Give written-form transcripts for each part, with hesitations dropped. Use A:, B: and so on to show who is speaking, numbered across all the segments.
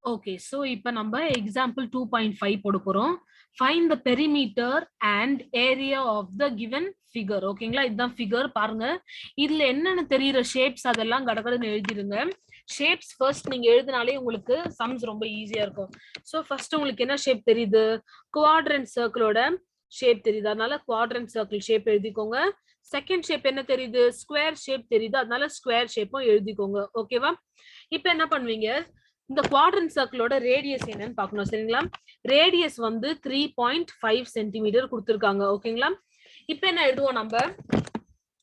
A: Okay, so இப்ப நம்ம example 2.5 போட போறோம். Find the perimeter and area of the given figure. ஓகேங்களா, இதுதான் figure பாருங்க. இதுல என்னென்ன தெரியுற shapes அதெல்லாம் கடகடன்னு எழுதிடுங்க. ஷேப்ஸ் ஃபர்ஸ்ட் நீங்க எழுதினாலே உங்களுக்கு சம்ஸ் ரொம்ப ஈஸியா இருக்கும். ஸோ ஃபர்ஸ்ட் உங்களுக்கு என்ன ஷேப் தெரியுது? குவாட்ரண்ட் சர்க்கிளோட ஷேப் தெரியுது, அதனால குவாட்ரண்ட் சர்க்கிள் ஷேப் எழுதிக்கோங்க. செகண்ட் ஷேப் என்ன தெரியுது? ஸ்கொயர் ஷேப் தெரியுது, அதனால ஸ்கொயர் ஷேப்பும் எழுதிக்கோங்க. ஓகேவா? இப்ப என்ன பண்ணுவீங்க? இந்த குவாட்ரண்ட் சர்க்கிளோட ரேடியஸ் என்னன்னு பார்க்கணும். சரிங்களா? ரேடியஸ் வந்து 3.5 சென்டிமீட்டர் கொடுத்துருக்காங்க. ஓகேங்களா? இப்ப என்ன எழுதுவோம்?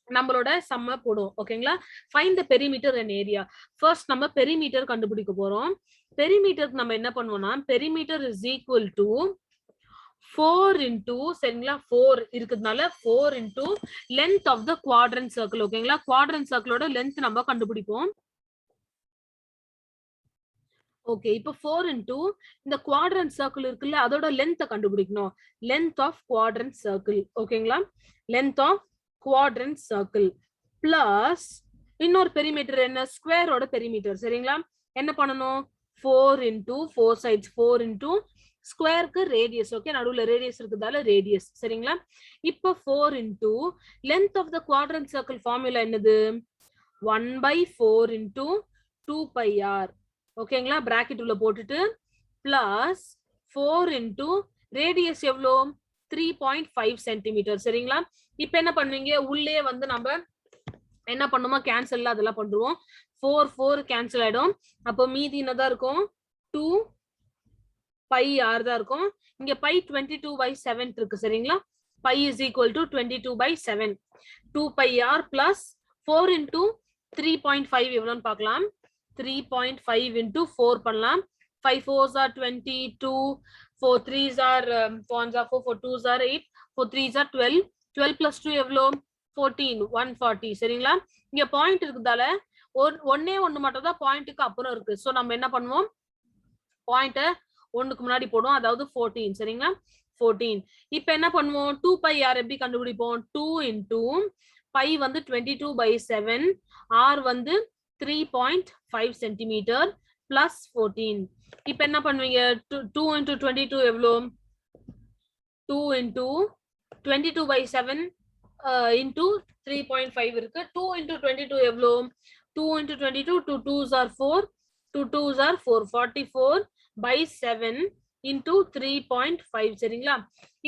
A: நம்மளோட சம்ம போடுவோம். ஓகேங்களா? Find the perimeter and area. First நம்ம பெரிமீட்டர் கண்டுபிடிக்க போறோம். பெரிமீட்டருக்கு நம்ம என்ன பண்ணுவோம்னா, perimeter is equal to 4 into, சரிங்களா, 4 இருக்குதுனால 4 into length of the quadrant circle. ஓகேங்களா? quadrant circleோட length நம்ம கண்டுபிடிப்போம். ஓகே, இப்போ 4 into இந்த quadrant circle இருக்குல்ல, அதோட length கண்டுபிடிக்கணும். length of quadrant circle. ஓகேங்களா? length of quadrant circle plus இன்னொரு பெரிமீட்டர் என்ன? ஸ்கொயரோட பெரிமீட்டர். சரிங்களா? என்ன பண்ணணும்? 4 into 4 sides, 4 into ஸ்கொயருக்கு ரேடியஸ். ஓகே, நடுவுல ரேடியஸ் இருக்குதால ரேடியஸ். சரிங்களா? இப்போ 4 into length of the quadrant circle formula என்னது? 1/4 into 2 pi r. ஓகேங்களா? பிராக்கெட் உள்ள போட்டுட்டு பிளஸ் 4 into ரேடியஸ் எவ்வளோ? 3.5 சென்டிமீட்டர். சரிங்களா? இப்ப என்ன பண்ணுவீங்க? உள்ளே வந்து நம்ம என்ன பண்ணுமா, கேன்சல் அதெல்லாம் பண்ணுவோம். 4 4 கேன்சல் ஆயிடும். அப்போ மீதி என்னதான் இருக்கும்? 2 pi r தான் இருக்கும். இங்க pi 22/7 இருக்கு. சரிங்களா? pi is equal to 22/7. 2 pi r plus 4 into 3.5 எவ்வளோன்னு பார்க்கலாம். 3.5 into 4 பண்ணலாம். 5 4s are 22, 4 3s are 4 4, 4 2s are 8, 4 3s are 12, 12 plus 2 எவ்வளோ? 14, 140. சரிங்களா? இங்க பாயிண்ட் இருக்குதால ஒன்னே ஒண்ணு மட்டும் தான் பாயிண்ட்டுக்கு அப்புறம் இருக்கு. ஸோ நம்ம என்ன பண்ணுவோம்? பாயிண்ட ஒண்ணுக்கு முன்னாடி போடுவோம், அதாவது 14. சரிங்களா? 14. இப்ப என்ன பண்ணுவோம்? 2 pi r எப்படி கண்டுபிடிப்போம்? 2 into pi வந்து 22/7, r வந்து 3.5 சென்டிமீட்டர் பிளஸ் 14. இப்ப என்ன பண்ணுவீங்க? 2 into 22 எவ்வளோ? 2 into 22/7 into 3.5 இருக்கு. 2 into 22 எவ்வளோ? 2 into 22, 2 2s are 4, 2 2s are 4, 44/7 into 3.5. சரிங்களா?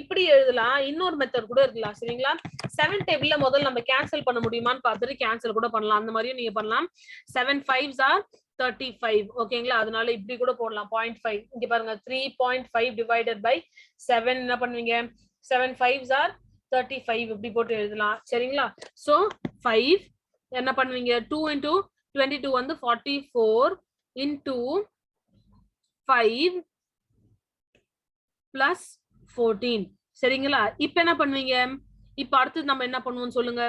A: இப்படி எழுதலாம். இன்னொரு மெத்தட் கூட இருக்கலாம். சரிங்களா? 7 டேபிள்ல முதல்ல நம்ம கேன்சல் பண்ண முடியுமான்னு பார்த்துட்டு கேன்சல் கூட பண்ணலாம். அந்த மாதிரியும் நீங்க பண்ணலாம். 7 5s are 35. ஓகேங்களா? அதனால இப்படி கூட போடலாம். 0.5. இங்க பாருங்க, 3.5 divided by 7 என்ன பண்ணுவீங்க? 7 5s are 35. இப்படி போட்டு எழுதலாம். சரிங்களா? சோ 5 என்ன பண்ணுவீங்க? 2 into 22 வந்து 44 into 5 plus 14. சரிங்களா? இப்ப என்ன பண்ணுவீங்க? இப்ப அடுத்து நம்ம என்ன பண்ணுவோம் சொல்லுங்க.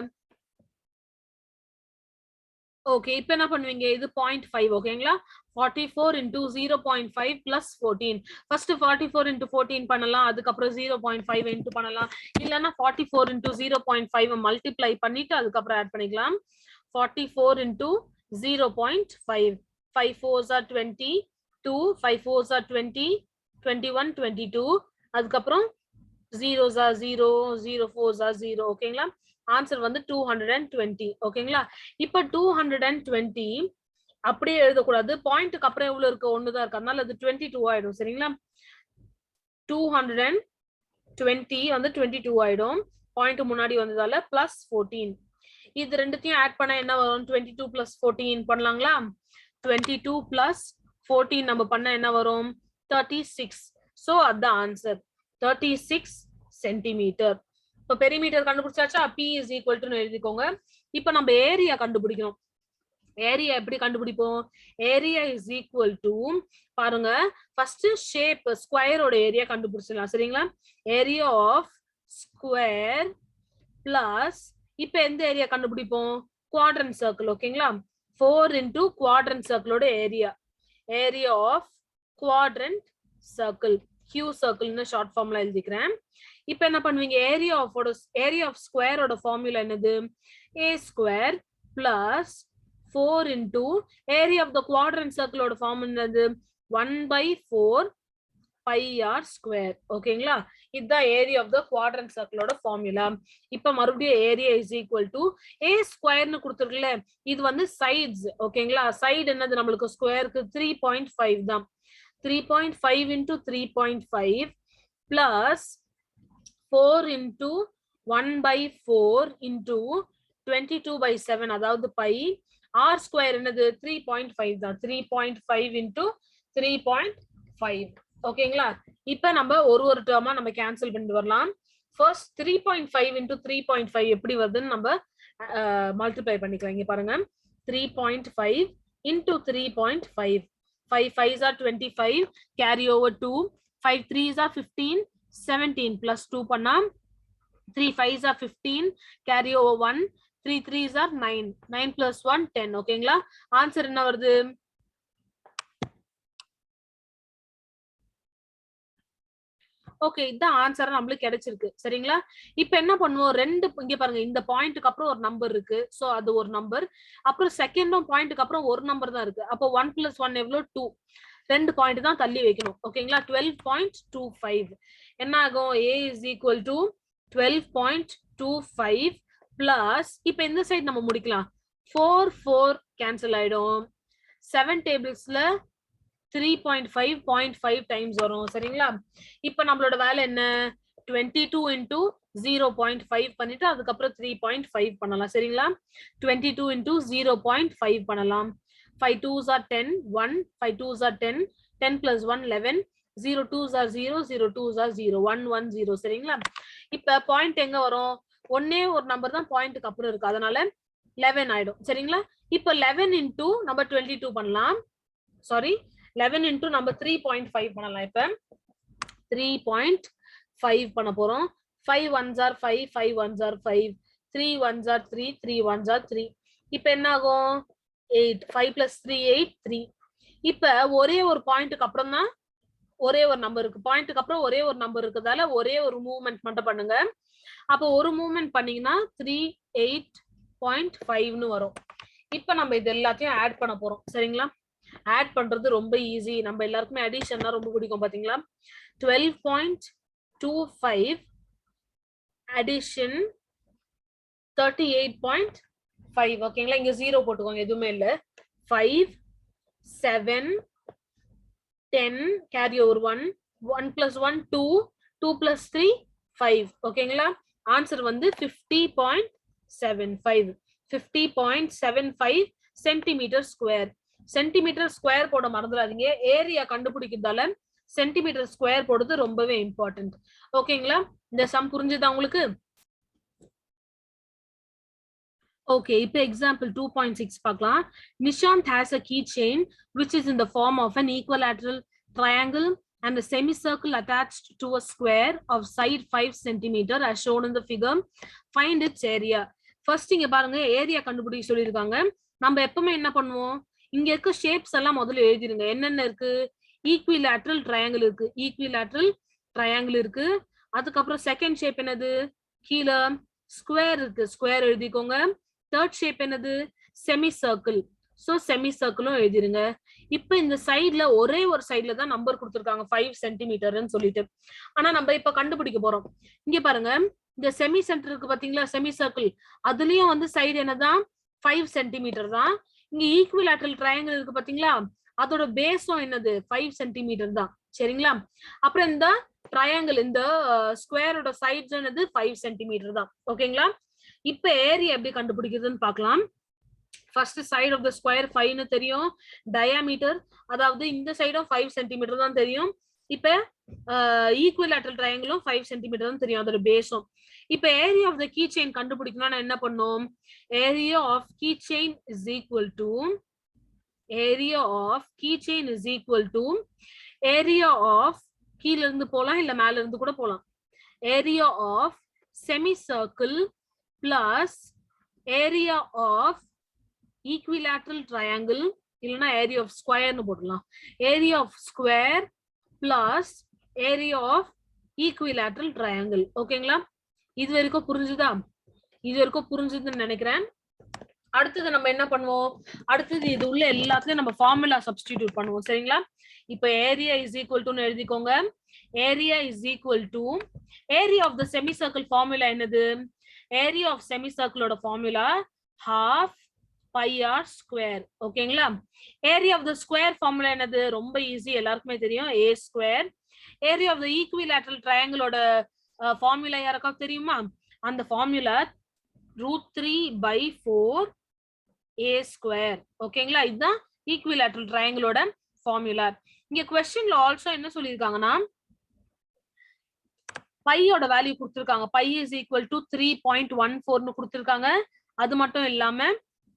A: ஓகே, இப்ப என்ன பண்ணுவீங்க? இது 0.5. ஓகேங்களா? 44 into 0.5 plus 14. ஃபர்ஸ்ட் 44 into 14 பண்ணலாம், அதுக்கப்புறம் 0.5 into பண்ணலாம். இல்லைன்னா 44 into 0.5 மல்டிப்ளை பண்ணிட்டு அதுக்கப்புறம் ஆட் பண்ணிக்கலாம். 44 into 0.5. 5 4s are 20, 2 5 4s are 20, 21 22. அதுக்கப்புறம் 0s are 0, 0 4s are 0. ஓகேங்களா? ஆன்சர் வந்து 220. ஓகேங்களா? இப்ப 220 அப்படியே எழுதக்கூடாது. பாயிண்ட்டுக்கு அப்புறம் எவ்வளவு இருக்கு? ஒண்ணுதான் இருக்கு, அதனால அது 22 ஆயிடும். சரிங்களா? 220 வந்து 22 ஆயிடும். பாயிண்ட் முன்னாடி வந்ததால பிளஸ் 14. இது ரெண்டுத்தையும் ஆட் பண்ண என்ன வரும்? 22 plus 14 பண்ணலாங்களா? 22 plus 14 நம்ம பண்ண என்ன வரும்? 36. சோ அதான் ஆன்சர், 36 சென்டிமீட்டர். இப்போ perimeter கண்டுபிடிச்சாச்சா? P is equal to எழுதிக்கோங்க. இப்போ நம்ம ஏரியா கண்டுபிடிக்கணும். ஏரியா எப்படி கண்டுபிடிப்போம்? ஏரியா இஸ் ஈக்குவல் டு, பாருங்க, ஃபர்ஸ்ட் ஷேப் ஸ்கொயரோட ஏரியா கண்டுபிடிச்சிடலாம். சரிங்களா? ஏரியா ஆஃப் ஸ்கொயர் பிளஸ் இப்ப எந்த ஏரியா கண்டுபிடிப்போம்? Quadrant circle. ஓகேங்களா? 4 into குவாட்ரண்ட் சர்க்கிளோட area. Area of quadrant circle, Q சர்க்கிள்னு ஷார்ட் ஃபார்ம்ல எழுதிக்கிறேன். இப்ப என்ன பண்ணுவீங்க? ஏரியா ஆஃப் ஸ்கொயரோட ஃபார்முலா என்னது? a square plus 4 into area of the quadrant சர்க்கிளோட ஃபார்முலா என்னது? 1/4 pi r square. ஓகேங்களா? இதுதான் ஏரியா ஆஃப் த குவாட்ரண்ட் சர்க்கிளோட ஃபார்முலா. இப்ப மறுபடியும் area is equal to a ஸ்கொயர்னு கொடுத்துருக்குல்ல, இது வந்து சைட்ஸ். ஓகேங்களா? சைடு என்னது நம்மளுக்கு ஸ்கொயருக்கு 3.5 தான். 3.5 into 3.5 plus 4 into 1/4 into 22/7 அதாவது pi r ஸ்கொயர் என்னது 3.5 தான். 3.5 into 3.5. ஓகேங்களா? இப்ப நம்ம ஒரு டேர்மா நம்ம கேன்சல் பண்ணிட்டு வரலாம். ஃபர்ஸ்ட் 3.5 into 3.5 எப்படி வருதுன்னு நம்ம மல்டிப்ளை பண்ணிக்கலாம். இங்க பாருங்க 3.5 into 3.5. 5 5s are 25, carry over 2, 5 3s are 15, 17 plus 2 பண்ணா 3 5s are 15, carry over 1, 3 3s are 9, 9 plus 1 10. ஓகேங்களா? ஆன்சர் என்ன வருது? ஓகே, இதுதான் ஆன்சர் நம்மளுக்கு கிடைச்சிருக்கு. சரிங்களா? இப்ப என்ன பண்ணுவோம், ரெண்டு இங்க பாருங்க, இந்த பாயிண்ட்க்கு அப்புறம் ஒரு நம்பர் இருக்கு. சோ அது ஒரு நம்பர். அப்புறம் செகண்டும் பாயிண்ட்க்கு அப்புறம் ஒரு நம்பர் தான் இருக்கு. அப்போ 1 + 1 எவ்வளவு 2. ரெண்டு பாயிண்ட் தான் தள்ளி வைக்கணும். ஓகேங்களா? 12.25 என்ன ஆகும்? a is equal to 12.25 plus இப்ப இந்த சைடு நம்ம முடிக்கலாம். 4 4 கேன்சல் ஆயிடும். 7 டேபிள்ஸ்ல 3.5 0.5 டைம்ஸ் வரும். சரிங்களா? இப்ப நம்மளோட வேலை என்ன? 22 into 0.5 பண்ணிட்டு அதுக்கப்புறம் 3.5 பண்ணலாம். சரிங்களா? 22 into 0.5 பண்ணலாம். 5 2s are 10, 1, 5 2s are 10, 10 plus 1 11, 0 2s are 0, 0 2s are 0, 1 1 0. சரிங்களா? இப்ப பாயிண்ட் எங்க வரும்? ஒன்னே ஒரு நம்பர் தான் பாயிண்ட்க்கு அப்புறம் இருக்கு, அதனால 11 ஆயிடும். சரிங்களா? இப்ப 11 into நம்ம 22 பண்ணலாம். சாரி, 11 into நம்ம 3.5 பண்ணலாம். இப்ப 3.5 பண்ண போறோம். 5 1s are 5, 5 1s are 5, 3 1s are 3, 3 1s are 3. இப்ப என்ன ஆகும்? 8. 5 plus 3 8 3. இப்ப ஒரே ஒரு பாயிண்ட்க்கு அப்புறம் தான் ஒரே ஒரு நம்பர் இருக்கு. பாயிண்ட்க்கு அப்புறம் ஒரே ஒரு நம்பர் இருக்குதால ஒரே ஒரு மூவ்மெண்ட் மட்டும் பண்ணுங்க. அப்ப ஒரு மூவ்மெண்ட் பண்ணீங்கன்னா 38.5ன்னு வரும். இப்ப நம்ம இது எல்லாத்தையும் ஆட் பண்ண போறோம். சரிங்களா? ஆட் பண்றது ரொம்ப ஈஸி. நம்ம எல்லாருக்குமே அடிஷன்னா ரொம்ப பிடிக்கும் பாத்தீங்களா? 12.25 addition 38.5. ஓகேங்களா? இங்க 0 போட்டுக்கோங்க, எதுவுமே இல்ல. 5 7 10 carry over 1, 1 plus 1 2, 2 plus 3 5. ஓகேங்களா? ஆன்சர் வந்து 50.75. 50.75 சென்டிமீட்டர் ஸ்கொயர். சென்டிமீட்டர் ஸ்கொயர் போட மறந்துடாதீங்க. ஏரியா கண்டுபிடிக்கிறதால சென்டிமீட்டர் ஸ்கொயர் போடுறது ரொம்பவே இம்பார்ட்டன்ட். ஓகேங்களா? இந்த சம் புரிஞ்சுதா உங்களுக்கு? Okay, இப்போ example 2.6 பார்க்கலாம். Nishant has a keychain which is in the form of an equilateral triangle and a semicircle attached to a square of side 5 cm as shown in the figure. Find its area. First இங்க பாருங்க, area கண்டுபிடிக்க சொல்லிருக்காங்க. நம்ம எப்பவுமே என்ன பண்ணுவோம், இங்க இருக்க ஷேப்ஸ் எல்லாம் முதல்ல எழுதிருங்க. என்னென்ன இருக்கு? ஈக்விலேட்ரல் ட்ரையாங்கிள் இருக்கு. ஈக்விலேட்ரல் ட்ரையாங்கிள் இருக்கு. அதுக்கப்புறம் செகண்ட் ஷேப் என்னது? கீழே ஸ்கொயர் இருக்கு. ஸ்கொயர் எழுதிக்கோங்க. தேர்ட் ஷேப் என்னது? Semicircle. சோ செமி சர்க்கிளும் எழுதிருங்க. இப்ப இந்த சைட்ல ஒரே ஒரு சைட்ல தான் நம்பர் கொடுத்திருக்காங்க 5 சென்டிமீட்டர்னு சொல்லிட்டு. ஆனா நம்ம இப்ப கண்டுபிடிக்க போறோம். இங்க பாருங்க, இந்த செமி சென்டர் இருக்கு பாத்தீங்களா? செமி சர்க்கிள், அதுலயும் வந்து சைடு என்னதான்? 5 சென்டிமீட்டர் தான். இங்க ஈக்விலேட்ரல் ட்ரையாங்கிள் இருக்கு பாத்தீங்களா? அதோட பேஸும் என்னது? 5 சென்டிமீட்டர் தான். சரிங்களா? அப்புறம் இந்த ட்ரையாங்கிள், இந்த ஸ்கொயரோட சைட்ஸ் என்னது? 5 சென்டிமீட்டர் தான். ஓகேங்களா? இப்ப ஏரியா எப்படி கண்டுபிடிக்கிறதுன்னு பார்க்கலாம். First side of the square 5ன்னு தெரியும். டயாமீட்டர், அதாவது இந்த சைடும் 5 சென்டிமீட்டர் தான் தெரியும். இப்ப ஈக்விலேட்ரல் ட்ரையாங்கிளும் 5 சென்டிமீட்டர் தான் தெரியும், அதோட பேஸும். இப்ப area of the key chain கண்டுபிடிக்கணும்னா என்ன பண்ணும்? Area of key chain is equal to area of key chain is equal to area of, கீழ இருந்து போலாம் இல்ல மேல இருந்து கூட போலாம், area of semicircle plus area of equilateral triangle, இல்லனா area of square னு போடலாம். area of square plus area of equilateral triangle. ஓகேங்களா? இது வரைக்கும் புரிஞ்சுதா? இது வரைக்கும் புரிஞ்சுதுன்னு நினைக்கிறேன். அடுத்தது நம்ம என்ன பண்ணுவோம்? அடுத்தது இது உள்ள எல்லாத்தையும் நம்ம ஃபார்முலா சப்ஸ்டிடியூட் பண்ணுவோம். சரிங்களா? இப்ப ஏரியா இஸ் ஈக்குவல் டு எழுதிக்கோங்க. Area is equal to area of the semicircle formula என்னது? ஏரியா ஆஃப் செமிசர்க்கிளோட formula half pi r square. ஓகேங்களா? Area of the square formula என்னது? ரொம்ப ஈஸி, எல்லாருக்குமே தெரியும், a square. Area of the equilateral ட்ரையாங்கிளோட formula யாருக்காவது தெரியுமா? அந்த ஃபார்முலா √3/4 a square. ஓகேங்களா? இதுதான் ஈக்விலேட்டரல் ட்ரையாங்கிளோட ஃபார்முலா. இங்க क्वेश्चनல ஆல்சோ என்ன சொல்லிருக்காங்கன்னா பையோட வேல்யூ கொடுத்திருக்காங்க. பை இஸ் ஈக்குவல் டு 3.14 னு கொடுத்திருக்காங்க. அது மட்டும் இல்லாம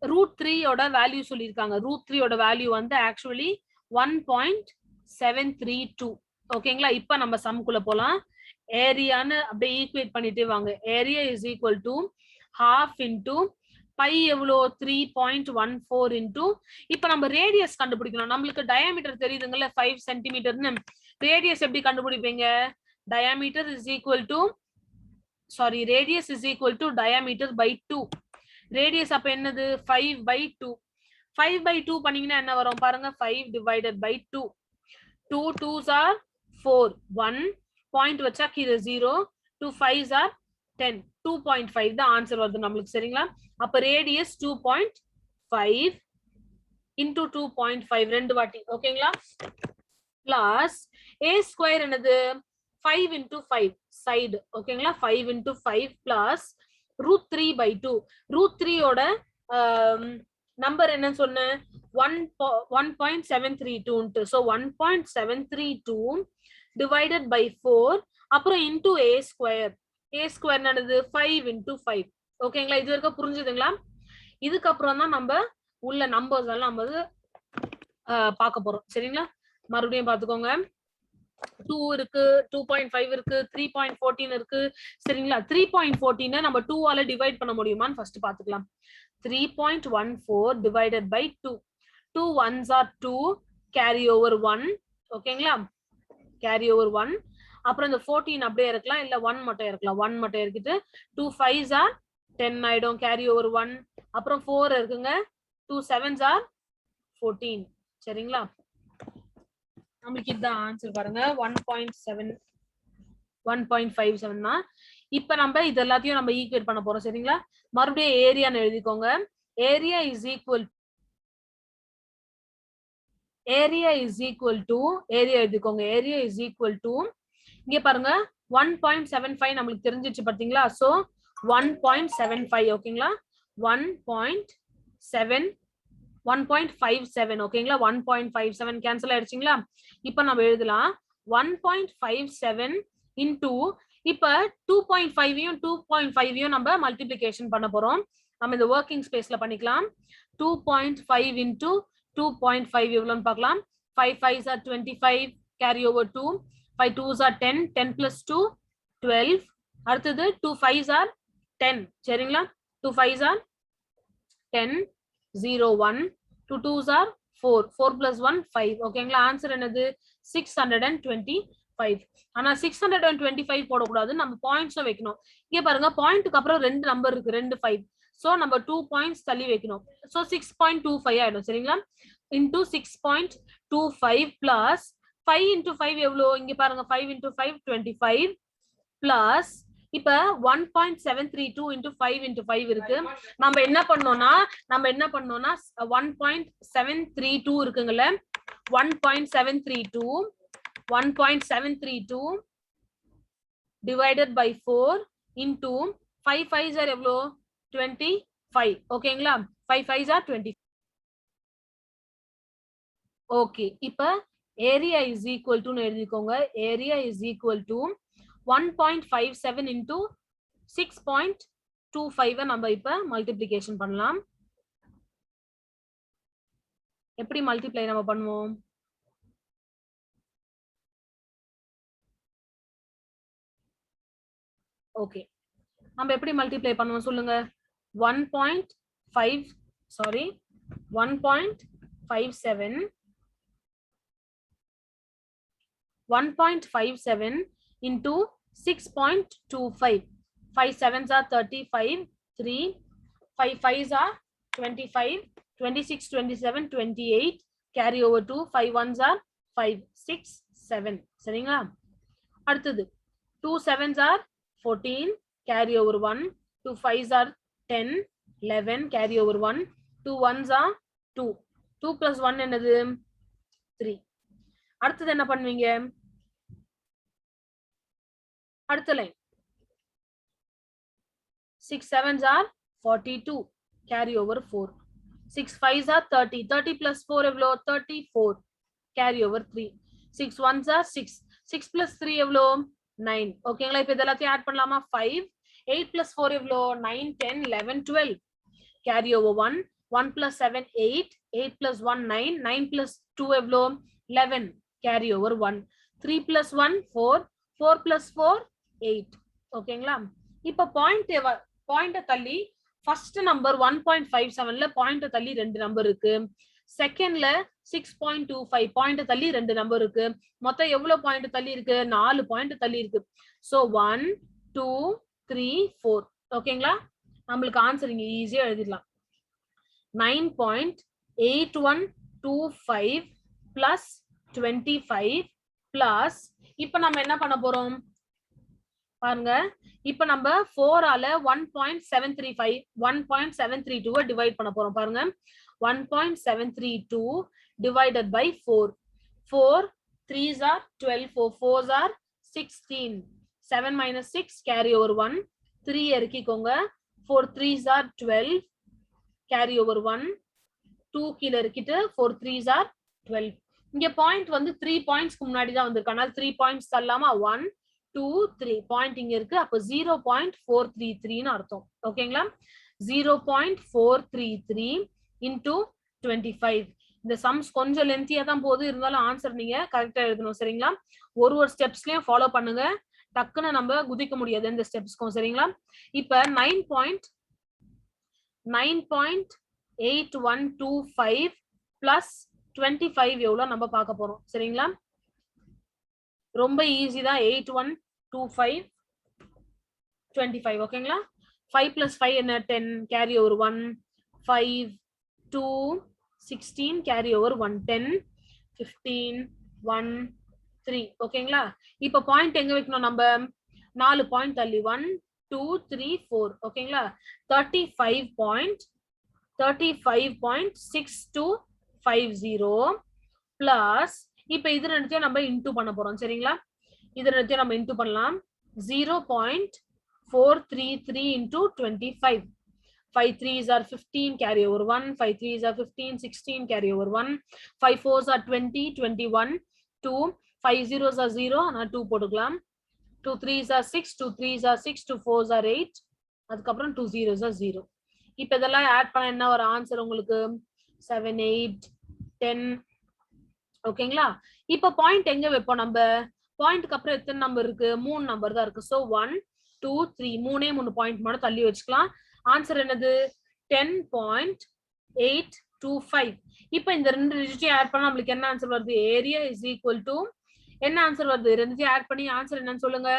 A: √3 ஓட வேல்யூ சொல்லிருக்காங்க. √3 ஓட வேல்யூ வந்து ஆக்சுவலி 1.732. ஓகேங்களா? இப்ப நம்ம சம்குள்ள போலாம். ஏரியான்னு அப்படியே ஈக்குவேட் பண்ணிட்டே வாங்க. Area is equal to half into pi எவ்வளோ 3.14 into இப்ப நம்ம ரேடியஸ் கண்டுபிடிக்கணும். நம்மளுக்கு டயாமீட்டர் தெரியுதுங்கல்ல 5 சென்டிமீட்டர்னு. ரேடியஸ் எப்படி கண்டுபிடிப்பீங்க? diameter is equal to radius is equal to diameter by 2. radius அப்ப என்னது? 5/2. 5/2 பண்ணீங்கன்னா என்ன வரும் பாருங்க? 5 divided by 2. 2 2s are 4. 1 point வச்சா கீழே 0. 2 5s are 10. 2.5 தான் ஆன்சர் வருது நம்மளுக்கு. சரிங்களா? அப்ப ரேடியஸ் 2.5 into 2.5 ரெண்டு வாட்டி. ஓகேங்களா? பிளஸ் a ஸ்கொயர் என்னது? 5 into 5 side. ஓகேங்களா? 5 into 5 plus √3/2. √3 ஓட நம்பர் என்ன சொன்னேன்? 1.732. so 1.732 divided by 4 அப்புறம் into a square. a square என்னது? 5 into 5. ஓகேங்களா? இது வரைக்கும் புரிஞ்சுதுங்களா? இதுக்கு அப்புறம் தான் நம்ம உள்ள நம்பர்ஸ் எல்லாம் நம்ம பார்க்க போறோம். சரிங்களா? மறுபடியும் பாத்துக்கோங்க. 2 இருக்கு, 2.5 இருக்கு, 3.14 இருக்கு. சரிங்களா? 3.14 நம்ம 2 ஆல டிவைட் பண்ண முடியுமான்னு ஃபர்ஸ்ட் பாத்துக்கலாம். 3.14 divided by 2. 2 1s are 2, carry over 1. ஓகேங்களா? carry over 1. அப்புறம் இந்த 14 அப்படியே இருக்கலாம், இல்ல 1 மட்டும் இருக்கலாம். 1 மட்டும் எடுத்துட்டு 2 5s are 10 ஆயிடும், carry over 1. அப்புறம் 4 இருக்குங்க, 2 7s are 14. சரிங்களா? நம்மளுக்கு இதுதான் ஆன்சர் பாருங்க. 1.57 தான். இப்ப நம்ம இது எல்லாத்தையும் நம்ம ஈக்குவேட் பண்ண போறோம். சரிங்களா? மறுபடியும் ஏரியான்னு எழுதிக்கோங்க. ஏரியா இஸ் ஈக்குவல் ஏரியா எழுதிக்கோங்க. ஏரியா இஸ் ஈக்குவல் டு இங்க பாருங்க 1.75 நம்மளுக்கு தெரிஞ்சிச்சு பாத்தீங்களா? சோ 1.75. ஓகேங்களா? 1.57. ஓகேங்களா? 1.57 கேன்சல் ஆயிடுச்சுங்களா? இப்ப நம்ம எழுதலாம் 1.57 into இப்ப 2.5யும் 2.5யும் நம்ம மல்டிப்ளிகேஷன் பண்ண போறோம். நம்ம இந்த ஒர்க்கிங் ஸ்பேஸ்ல பண்ணிக்கலாம். 2.5 into 2.5 எவ்வளவுன்னு பார்க்கலாம். 5 5s are 25, carry over 2. 5 2s are 10, 10 plus 2 12. அடுத்தது 2 5s are 10. சரிங்களா? 2 5s are 10, 0 1. 2 2s are 4, 4 plus 1 5. ஓகேங்களா? ஆன்சர் என்னது? 625. ஆனா 625 போடக்கூடாது, நம்ம பாயிண்ட்ஸும் வைக்கணும். இங்க பாருங்க, பாயிண்ட்டுக்கு அப்புறம் ரெண்டு நம்பர் இருக்கு, 2 5. சோ நம்ம 2 பாயிண்ட்ஸ் தள்ளி வைக்கணும். சோ 6.25 ஆயிடும். சரிங்களா? into 6.25 plus 5 into 5 எவ்வளோ? இங்க பாருங்க, 5 into 5 25 plus இப்ப 1.732 into 5 into 5 இருக்கு. நம்ம என்ன பண்ணோம்னா 1.732 இருக்குங்கல்ல, 1.732 divided by 4 into 5 5s are எவ்வளோ? 25. ஓகேங்களா? 5 5s are 25. ஓகே, இப்ப ஏரியா இஸ் ஈக்குவல் டு எழுதிக்கோங்க. Area is equal to 1.57 into 6.25 நம்ம இப்ப மல்டிப்ளிகேஷன் பண்ணலாம். எப்படி மல்டிப்ளை நம்ம பண்ணுவோம்? ஓகே, நம்ம எப்படி மல்டிப்ளை பண்ணுவோம் சொல்லுங்க. 1.57 into 6.25. 5 7s are 35, 3, 5 5s are 25, 26 27 28, carry over 2, 5 1s are 5 6 7 சரிங்களா அடுத்தது 2 7s are 14 carry over 1 2 5s are 10 11 carry over 1 2 1s are 2 2 plus 1 என்னது 3 அடுத்தது என்ன பண்ணுவீங்க அடுத்த line 6 7s are 42 carry over 4 6 5s are 30 30 plus 4 எவ்வளோ 34 carry over 3 6 1s are 6 6 plus 3 எவ்வளோ 9 ஓகேங்களா இப்போ இதெல்லாத்தையும் ஆட் பண்ணலாமா 5 8 plus 4 எவ்வளோ 9 10 11 12 carry over 1 1 plus 7 8 8 plus 1 9 9 plus 2 எவ்வளோ 11 carry over 1 3 plus 1 4 4 plus 4 8 ஓகேங்களா இப்போ பாயிண்ட் தள்ளி ஃபர்ஸ்ட் நம்பர் 1.57ல பாயிண்ட் தள்ளி ரெண்டு நம்பர் இருக்கு செகண்ட்ல 6.25 பாயிண்ட் தள்ளி ரெண்டு நம்பர் இருக்கு மொத்தம் எவ்வளவு பாயிண்ட் தள்ளி இருக்கு 4 பாயிண்ட் தள்ளி இருக்கு சோ 1 2 3 4 ஓகேங்களா நம்மளுக்கு ஆன்சர் இங்க ஈஸியா எழுதிடலாம் 9.8125 plus 25 plus இப்போ நம்ம என்ன பண்ண போறோம் பாருங்க இப்போ நம்ம 4 ஆல 1.735 1.732 டிவைட் பண்ண போறோம் பாருங்க 1.732 divided by 4 4 3s are 12 4 4s are 16 7 minus 6 carry over 1 3 இறக்கிக்கோங்க 4 3s are 12 carry over 1 2 கீழ இறக்கிட்டு 4 3s are 12 இங்க பாயிண்ட் வந்து 3 பாயிண்ட்ஸ்க்கு முன்னாடி தான் வந்திருக்கு அதனால 3 பாயிண்ட்ஸ் தள்ளலாமா 1 2 3 பாயிண்ட் இங்க இருக்கு அப்ப 0.433 ன்னு அர்த்தம் ஓகேங்களா 0.433 into 25 இந்த சம்ஸ் கொஞ்சம் லென்த்தியா தான் போகுது இருந்தாலும் ஆன்சர் நீங்க கரெக்டா எழுதணும் சரிங்களா ஒரு ஸ்டெப்ஸ்லயும் ஃபாலோ பண்ணுங்க டக்குன்னு நம்ம குதிக்க முடியாது இந்த ஸ்டெப்ஸ்க்கும் சரிங்களா இப்ப 9.8125 plus 25 எவ்வளவு நம்ம பார்க்க போறோம் சரிங்களா ரொம்ப ஈஸி தான் 8125 25 ஓகேங்களா 5 plus 5 என்ன 10 carry over 1 5 2 16 carry over 1 10 15 1 3 ஓகேங்களா இப்போ பாயிண்ட் எங்க வைக்கணும் நம்ம 4 பாயிண்ட் தள்ளி 1 2 3 4 ஓகேங்களா 35.6250 பிளஸ் இப்போ இது ரெண்டுத்தையும் நம்ம இன்டூ பண்ண போறோம் சரிங்களா இது ரெண்டுத்தையும் நம்ம இன்டூ பண்ணலாம் 0.433 into 25 5 3s are 15 carry over 1 5 3s are 15 16 carry over 1 5 4s are 20 21 2 5 zeros are 0 and 2 போட்டுக்கலாம் 2 3s are 6 2 3s are 6 2 4s are 8 அதுக்கப்புறம் 2 zeros are 0 இப்போ இதெல்லாம் ஆட் பண்ண என்ன ஒரு ஆன்சர் உங்களுக்கு 7 8 10 ஓகேங்களா இப்போ பாயிண்ட் எங்க வைப்போம் நம்ம பாயிண்ட்க்கு அப்புறம் எத்தனை நம்பர் இருக்கு 3 நம்பர் தான் இருக்கு சோ 1 2 3 மூணே 3 பாயிண்ட் மட்டும் தள்ளி வச்சுக்கலாம் ஆன்சர் என்னது 10.825 இப்போ இந்த ரெண்டு டிஜிட்டையும் ஆட் பண்ணா நமக்கு என்ன ஆன்சர் வருது ஏரியா இஸ் ஈக்குவல் டு என்ன ஆன்சர் வருது ரெண்டுத்தையும் ஆட் பண்ணி ஆன்சர் என்னன்னு சொல்லுங்க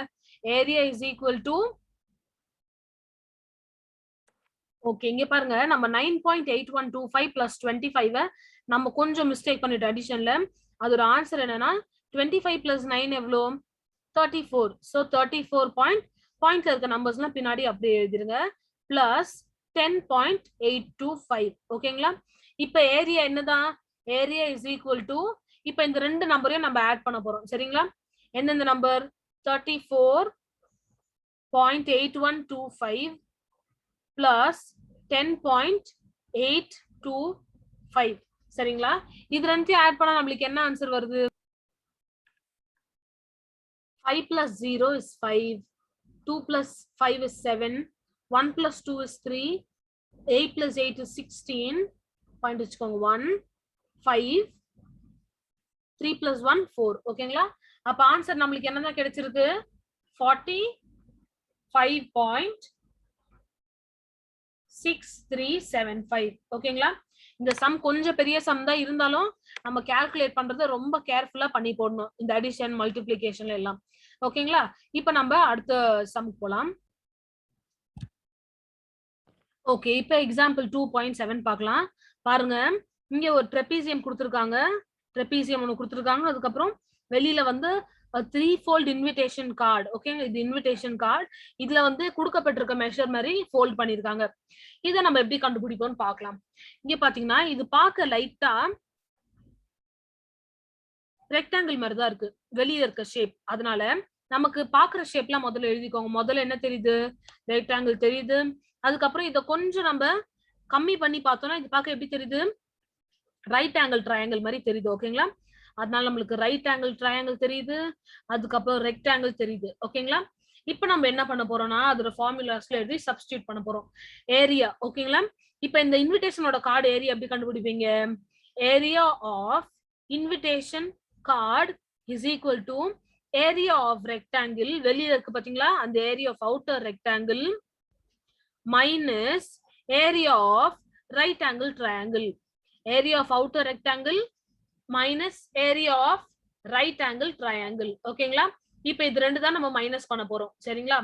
A: area is equal to okay இங்க பாருங்க நம்ம 9.8125 plus 25 நம்ம கொஞ்சம் மிஸ்டேக் பண்ணிட்டோம் அடிஷன்ல அதோட ஆன்சர் என்னன்னா 25 plus 9 எவ்வளோ 34 so 34 பாயிண்ட்ல இருக்க நம்பர்ஸ்லாம் பின்னாடி அப்படியே எழுதிருங்க பிளஸ் 10.825 ஓகேங்களா இப்போ ஏரியா என்னதான் ஏரியா இஸ் ஈக்குவல் டு இப்போ இந்த ரெண்டு நம்பரையும் நம்ம ஆட் பண்ண போறோம் சரிங்களா எந்தெந்த நம்பர் 34.8125 plus 10.825 சரிங்களா இது ரெண்டையும் ஆட் பண்ணா நமக்கு என்ன ஆன்சர் வருது 5 plus 0 is 5 2 plus 5 is 7 1 plus 2 is 3 8 plus 8 is 16 point வச்சுக்கோங்க 1 5 3 plus 1 4 ஓகேங்களா அப்ப ஆன்சர் நமக்கு என்னதான் கிடைச்சிருக்கு 45.6375 ஓகேங்களா இந்த சம் கொஞ்சம் பெரிய சம் தான் இருந்தாலும் நம்ம கால்குலேட் பண்றது ரொம்ப கேர்ஃபுல்லா பண்ணி போடணும் இந்த அடிஷன் மல்டிப்ளிகேஷன்ல எல்லாம் ஓகேங்களா இப்போ நம்ம அடுத்த சம் போலாம் ஓகே இப்போ எக்ஸாம்பிள் 2.7 பார்க்கலாம் பாருங்க இங்க ஒரு ட்ரெபீசியம் கொடுத்திருக்காங்க ட்ரெபீசியம் ஒன்று கொடுத்துருக்காங்க. அதுக்கப்புறம் வெளியில வந்து 3-fold இன்விடேஷன் கார்டு. ஓகே, இது இன்விடேஷன் கார்டு. இதுல வந்து கொடுக்கப்பட்டிருக்க மெஷர் மாதிரி ஃபோல்ட் பண்ணிருக்காங்க. இதை நம்ம எப்படி கண்டுபிடிப்போம்னு பார்க்கலாம். இங்க பாத்தீங்கன்னா இது பார்க்க லைட்டா ரெக்டாங்கிள் மாதிரி தான் இருக்கு வெளியில இருக்க ஷேப். அதனால நமக்கு பாக்குற ஷேப்லாம் முதல்ல எழுதிக்கோங்க. முதல்ல என்ன தெரியுது? ரெக்டாங்கிள் தெரியுது. அதுக்கப்புறம் இதை கொஞ்சம் நம்ம கம்மி பண்ணி பார்த்தோம்னா இது பார்க்க எப்படி தெரியுது? ரைட் ஆங்கிள் ட்ரையாங்கிள் மாதிரி தெரியுது. ஓகேங்களா? அதனால நம்மளுக்கு ரைட் ஆங்கிள் ட்ரையாங்கிள் தெரியுது. அதுக்கப்புறம் ரெக்டாங்கிள் தெரியுது. ஓகேங்களா? இப்ப நம்ம என்ன பண்ண போறோம்னா அதோட ஃபார்முலாஸ்ல எழுதி சப்ஸ்டியூட் பண்ண போறோம். ஏரியா. ஓகேங்களா? இப்ப இந்த இன்விடேஷனோட கார்டு ஏரியா எப்படி கண்டுபிடிப்பீங்க? Area of invitation card is equal to area of rectangle. வெளியில இருக்கு பாத்தீங்களா அந்த area of outer rectangle minus area of right angle triangle. Area of outer rectangle minus area of right angle triangle. ஓகேங்களா? இப்ப இது ரெண்டு தான் நம்ம மைனஸ் பண்ண போறோம். சரிங்களா?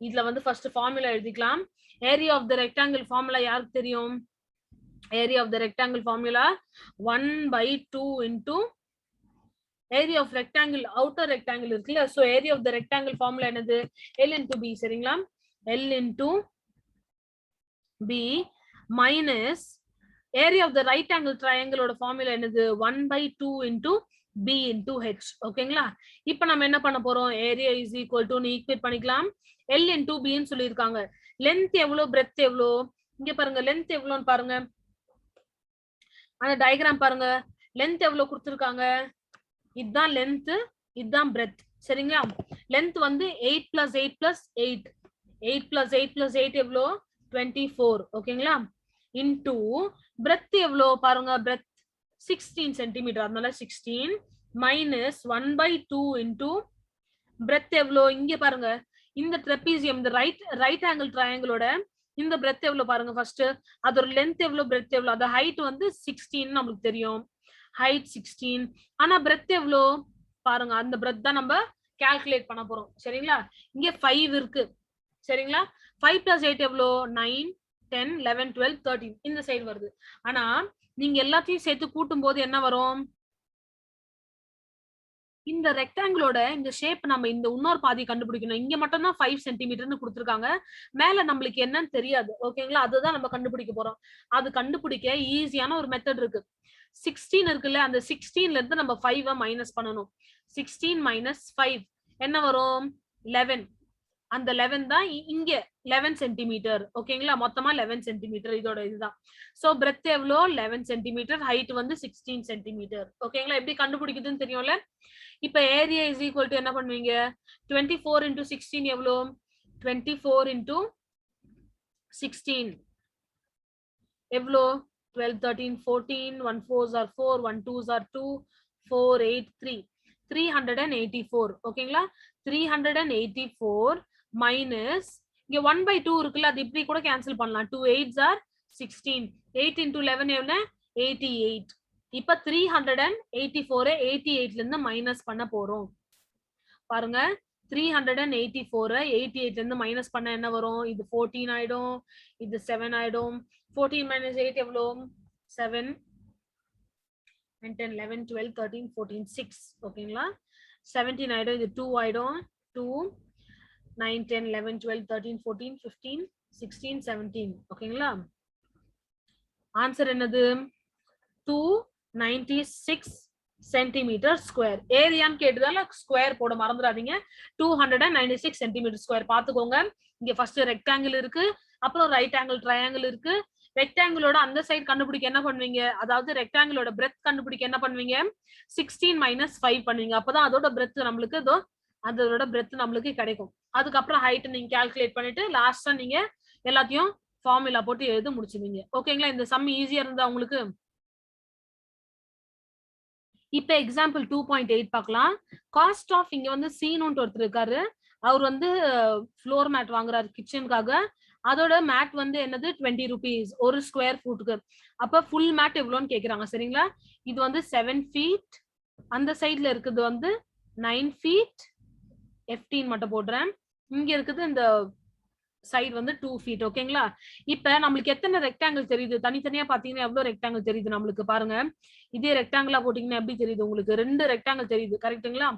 A: இதுல வந்து ஃபர்ஸ்ட் ஃபார்முலா எழுதிக்கலாம். Area of the rectangle formula யாருக்கு தெரியும்? Area of the rectangle formula 1/2 into area of rectangle outer rectangle இருக்குல்ல. So area of the rectangle formula என்னது? L into B. சரிங்களா? L into B minus area of the right angle ட்ரையாங்கிளோட formula என்னது? 1/2 into B into H. ஓகேங்களா? இப்ப நம்ம என்ன பண்ண போறோம்? Area is equal to equate பண்ணிக்கலாம். L into B ன்னு சொல்லியிருக்காங்க. லென்த் எவ்வளவு, பிரெத் எவ்வளவு? இங்க பாருங்க லென்த் எவ்வளவுன்னு பாருங்க. அந்த டயக்ராம் பாருங்க. லென்த் எவ்வளவு கொடுத்துருக்காங்க? இதுதான் லென்த், இதுதான் பிரெத். சரிங்களா? லென்த் வந்து 8 + 8 + 8. 8 + 8 + 8 எவ்வளோ? 24. ஓகேங்களா? இன்டு பிரெத் எவ்வளோ பாருங்க. Breadth 16 centimetre. அதனால 16 மைனஸ் 1/2 இன்டு பிரெத் எவ்வளோ? இங்க பாருங்க இந்த ட்ரெபீசியம் இந்த ரைட் ஆங்கிள் ட்ரையாங்கிளோட இந்த பிரெத் எவ்வளவு பாருங்க. ஃபர்ஸ்ட் அதோட லென்த் எவ்வளவு, பிரெத் எவ்வளவு? அது ஹைட் வந்து 16 நமக்கு தெரியும். ஹைட் 16. ஆனா பிரெத் எவ்வளோ பாருங்க. அந்த பிரெத் தான் நம்ம கால்குலேட் பண்ண போறோம். சரிங்களா? இங்க 5 இருக்கு. சரிங்களா? 5 + 8 எவ்வளோ? 9, 10, 11, 12, 13 இந்த சைடு வருது. ஆனா நீங்க எல்லாத்தையும் சேர்த்து கூட்டும் போது என்ன வரும்? இந்த ரெக்டாங்கிளோட இந்த ஷேப் நம்ம இந்த இன்னொரு பாதி கண்டுபிடிக்கணும். இங்க மட்டும் தான் 5 சென்டிமீட்டர்னு கொடுத்துருக்காங்க. மேல நம்மளுக்கு என்னன்னு தெரியாது. ஓகேங்களா? அதுதான் நம்ம கண்டுபிடிக்க போறோம். அது கண்டுபிடிக்க ஈஸியான ஒரு மெத்தட் இருக்கு. 16 இருக்குல்ல, அந்த 16ல இருந்து நம்ம 5 மைனஸ் பண்ணணும். 16 மைனஸ் 5 என்ன வரும்? 11. அந்த 11 தான் இங்க 11 சென்டிமீட்டர். ஓகேங்களா? மொத்தமா 11 சென்டிமீட்டர் இதோட இதுதான். சோ பிரெத் எவ்வளோ? 11 சென்டிமீட்டர். ஹைட் வந்து 16 சென்டிமீட்டர். ஓகேங்களா? எப்படி கண்டுபிடிக்குதுன்னு தெரியும்ல. இப்ப ஏரியா இஸ் ஈக்குவல் டு என்ன பண்ணுவீங்க? 24 into 16 எவ்வளோ? 24 into 16 எவ்வளோ? 12, 13, 14, 1 4s are 4, 1 2s are 2, 4 8 3, 384. ஓகேங்களா? 384 மைனஸ் இங்க 1/2 இருக்குல்ல, அது இப்படி கூட கேன்சல் பண்ணலாம். 2 8s are 16. 8 into 11 எவ்வளோ? 88. இப்ப 384 88ல இருந்து மைனஸ் பண்ண போறோம். பாருங்க 384 88ல இருந்து மைனஸ் பண்ண என்ன வரும்? இது 14 ஆயிடும், இது 7 ஆயிடும். 14 minus 8 எவ்வளோ? 7, 9, 10, 11, 12, 13, 14, 6. ஓகேங்களா? 17 ஆயிடும், இது 2 ஆயிடும். 2, 9, 10, 11, 12, 13, 14, 15, 16, 17. ஓகேங்களா? ஆன்சர் என்னது? 296 சென்டிமீட்டர் ஸ்கொயர். ஏரியான்னு கேட்டதால ஸ்கொயர் போட மறந்துடாதீங்க. 296 சென்டிமீட்டர் ஸ்கொயர். பாத்துக்கோங்க, இங்க ஃபர்ஸ்ட் ரெக்டாங்கிள் இருக்கு, அப்புறம் ரைட் ஆங்கிள் ட்ரையாங்கிள் இருக்கு. ரெக்டாங்கிளோட அந்த சைடு கண்டுபிடிக்க என்ன பண்ணுவீங்க? அதாவது ரெக்டாங்கிளோட பிரெத் கண்டுபிடிக்க என்ன பண்ணுவீங்க? 16 minus 5 பண்ணுவீங்க. அப்பதான் அதோட பிரெத் நம்மளுக்கு அதோட பிரெத் நம்மளுக்கு கிடைக்கும். அதுக்கப்புறம் ஹைட் நீங்க கால்குலேட் பண்ணிட்டு லாஸ்டா நீங்க எல்லாத்தையும் ஃபார்முலா போட்டு எழுத முடிச்சுவீங்க. ஓகேங்களா? இந்த சம் ஈஸியா இருந்தா உங்களுக்கு. இப்ப எக்ஸாம்பிள் 2.8 பார்க்கலாம். காஸ்ட் ஆஃப் இங்க வந்து சீனோன்ட்டு ஒருத்தர் இருக்காரு. அவர் வந்து ஃப்ளோர் மேட் வாங்குறாரு கிச்சனுக்காக. அதோட மேட் வந்து என்னது? 20 rupees ஒரு ஸ்கொயர் ஃபுட்டுக்கு. அப்ப ஃபுல் மேட் எவ்வளோன்னு கேக்குறாங்க. சரிங்களா? இது வந்து 7 feet. அந்த சைட்ல இருக்குது வந்து 9 feet. 15 மட்டும் போடுறேன். இங்க இருக்குது இந்த சைடு வந்து 2 feet. ஓகேங்களா? இப்ப நம்மளுக்கு எத்தனை ரெக்டாங்கிள் தெரியுது? தனித்தனியா பாத்தீங்கன்னா எவ்வளவு ரெக்டாங்கிள் தெரியுது நம்மளுக்கு பாருங்க. இதே ரெக்டாங்கிளா போட்டீங்கன்னா எப்படி தெரியுது உங்களுக்கு? 2 ரெக்டாங்கிள் தெரியுது. கரெக்ட்டுங்களா?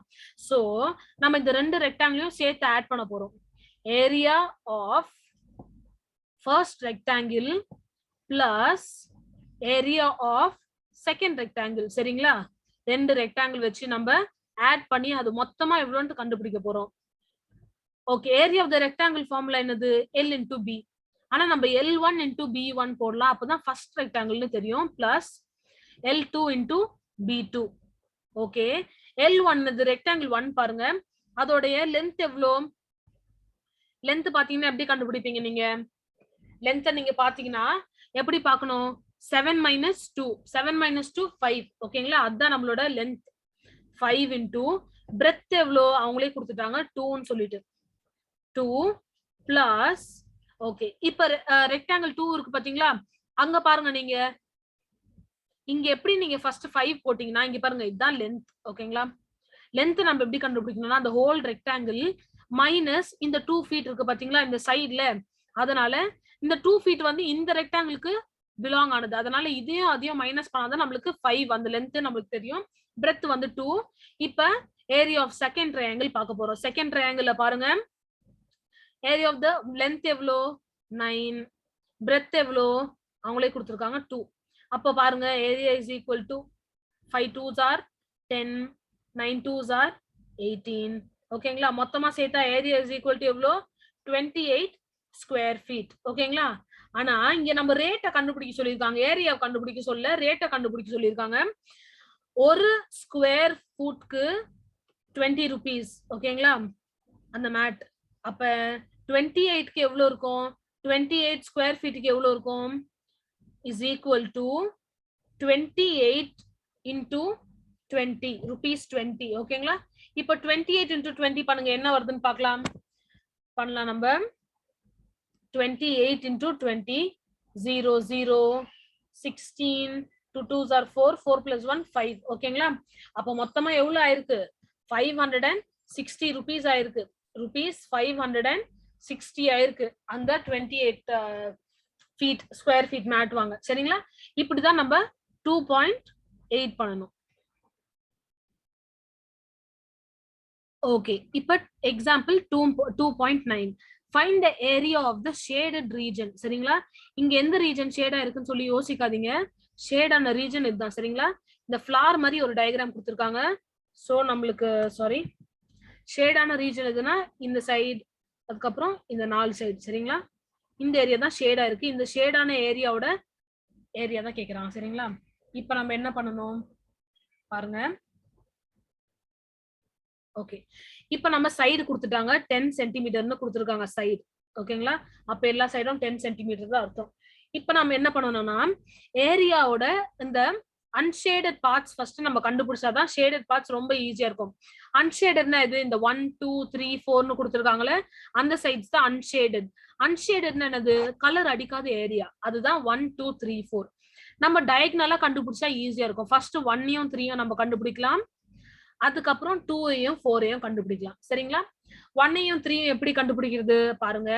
A: சோ நம்ம இந்த 2 ரெக்டாங்கிளையும் சேர்த்து ஆட் பண்ண போறோம். Area of first rectangle plus area of second rectangle. சரிங்களா? 2 ரெக்டாங்கிள் வச்சு நம்ம ஆட் பண்ணி அது மொத்தமா எவ்வளவுன்னு கண்டுபிடிக்க போறோம். Okay, area of the rectangle formula என்னது? L into B. ஆனா நம்ம L1 into B1 போடலாம், அப்பதான் ஃபர்ஸ்ட் ரெக்டாங்கிள்னு தெரியும். Plus L2 into B2. Okay, L1 இது ரெக்டாங்கிள் 1 பாருங்க, அதோடைய லென்த் எவ்வளோ? லென்த் பாத்தீங்கன்னா எப்படி கண்டுபிடிப்பீங்க நீங்க? லென்த் நீங்க பாத்தீங்கன்னா எப்படி பார்க்கணும்? 7 minus 2, 7 minus 2 5. ஓகேங்களா? அதுதான் நம்மளோட லென்த். 5 into breadth எவ்வளோ அவங்களே கொடுத்துட்டாங்க 2ன்னு சொல்லிட்டு 2 plus. ஓகே, இப்ப ரெக்டாங்கிள் 2 இருக்கு பாத்தீங்களா? அங்க பாருங்க, நீங்க இங்க எப்படி நீங்க ஃபர்ஸ்ட் 5 போட்டீங்கன்னா இங்க பாருங்க இதுதான் லென்த். ஓகேங்களா? லென்த் நம்ம எப்படி கண்டுபிடிக்கணும்னா அந்த ஹோல் ரெக்டாங்கிள் மைனஸ் இந்த 2 feet இருக்கு பாத்தீங்களா இந்த சைடுல, அதனால இந்த 2 feet வந்து இந்த ரெக்டாங்கிளுக்கு பிலாங் ஆனது, அதனால இதையும் அதையும் மைனஸ் பண்ணாதான் நம்மளுக்கு 5 அந்த லென்த் நம்மளுக்கு தெரியும். பிரெத் வந்து 2. இப்ப ஏரியா ஆஃப் செகண்ட் ட்ரையாங்கிள் பார்க்க போறோம். செகண்ட் ட்ரையாங்கிள்ல பாருங்க, ஏரியா ஆஃப் த லென்த் எவ்வளோ? 9. பிரெத் எவ்வளோ அவங்களே கொடுத்துருக்காங்க 2. அப்போ பாருங்க area is equal to 5 2s are 10, 9 2s are 18. ஓகேங்களா? மொத்தமா சேர்த்தா ஏரியா இஸ் ஈக்குவல் டு எவ்வளோ? 28 ஸ்கொயர் ஃபீட். ஓகேங்களா? ஆனா இங்க நம்ம ரேட்டை கண்டுபிடிக்க சொல்லியிருக்காங்க, ஏரியா கண்டுபிடிக்க சொல்ல ரேட்டை கண்டுபிடிக்க சொல்லியிருக்காங்க. ஒரு ஸ்கொயர் ஃபுட்க்கு 20 rupees. ஓகேங்களா? அந்த மேட் அப்ப 28க்கு எவ்வளவு இருக்கும்? 28 ஸ்கொயர் ஃபீட்டுக்கு எவ்வளவு இருக்கும்? Is equal to 28 into 20 rupees 20. ஓகேங்களா? இப்ப 28 into 20 பண்ணுங்க, என்ன வருதுன்னு பார்க்கலாம். பண்ணலாம் நம்ம. 28 into 20 0 0 16 2 2s are 4 4 plus 1 5. ஓகேங்களா? அப்ப மொத்தமா எவ்வளவு ஆயிருக்கு? 560 rupees ஆயிருக்கு. rupees 560 ஆயிருக்கு அந்த 28 feet ஸ்கொயர் ஃபீட் மேட் வாங்க. சரிங்களா? இப்படிதான் நம்ம 2.8 பண்ணணும். ஓகே, இப்ப example 2.9. find the area of the shaded region. சரிங்களா? இங்க எந்த ரீஜன் ஷேடா இருக்குன்னு சொல்லி யோசிக்காதீங்க, ஷேடான ரீஜன் இதுதான். சரிங்களா? இந்த ஃபிளார் மாதிரி ஒரு டயக்ராம் கொடுத்துருக்காங்க. சோ நம்மளுக்கு சாரி, ஷேடான ரீஜன் எதுனா இந்த சைடு, அதுக்கப்புறம் இந்த 4 சைடு. சரிங்களா? இந்த ஏரியா தான் ஷேடா இருக்கு. இந்த ஷேடான ஏரியாவோட ஏரியா தான் கேக்குறாங்க. சரிங்களா? இப்ப நம்ம என்ன பண்ணணும் பாருங்க. ஓகே, இப்ப நம்ம சைடு கொடுத்துட்டாங்க 10 சென்டிமீட்டர்னு கொடுத்துருக்காங்க சைடு. ஓகேங்களா? அப்ப எல்லா சைடும் 10 சென்டிமீட்டர் தான் அர்த்தம். இப்ப நம்ம என்ன பண்ணணும்னா ஏரியாவோட இந்த அன்ஷேடட் பார்ட்ஸ் ஃபர்ஸ்ட் நம்ம கண்டுபிடிச்சாதான் ஷேடட் பார்ட்ஸ் ரொம்ப ஈஸியா இருக்கும். அன்ஷேடட்னா இது இந்த 1 2 3 4ன்னு கொடுத்துருக்காங்களே அந்த சைட்ஸ் தான் அன்ஷேடட். அன்ஷேடட்னா என்னது? கலர் அடிக்காத ஏரியா, அதுதான் 1 2 3 4. நம்ம டயக்னலா கண்டுபிடிச்சா ஈஸியா இருக்கும். ஃபர்ஸ்ட் 1யும் 3யும் நம்ம கண்டுபிடிக்கலாம், அதுக்கப்புறம் 2யும் 4யும் கண்டுபிடிக்கலாம். சரிங்களா? 1யும் 3யும் எப்படி கண்டுபிடிக்கிறது பாருங்க.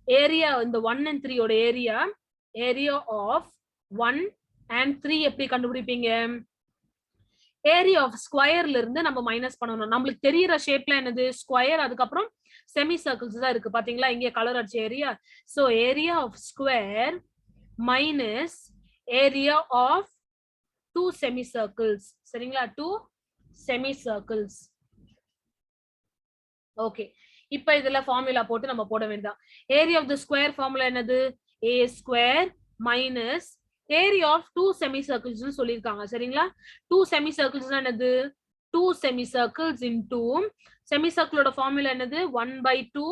A: ஏரியா இந்த 1 and 3 ஓட ஏரியா ஆஃப் 1 and 3 எப்படி கண்டுபிடிப்பீங்க? ஏரியா ஆஃப் ஸ்கொயர்ல இருந்து நம்ம மைனஸ் பண்ணணும். நம்மளுக்கு தெரியற ஷேப்ல என்னது? ஸ்கொயர், அதுக்கப்புறம் செமி சர்க்கிள்ஸ் தான் இருக்கு பாத்தீங்களா இங்க கலர் அடிச்ச area. So area of square minus area of 2 semi circles. சரிங்களா? 2 செமி சர்க்கிள்ஸ். ஓகே, இப்ப இதுல ஃபார்முலா போட்டு நம்ம போட வேண்டியதான். Area of the square formula என்னது? a square minus area of 2 semi சர்க்கிள்ஸ்னு சொல்லிருக்காங்க. சரிங்களா? 2 செமி சர்க்கிள்ஸ் என்னது? 2 செமி சர்க்கிள்ஸ் இன்டு செமி சர்க்கிளோட ஃபார்முலா என்னது? 1/2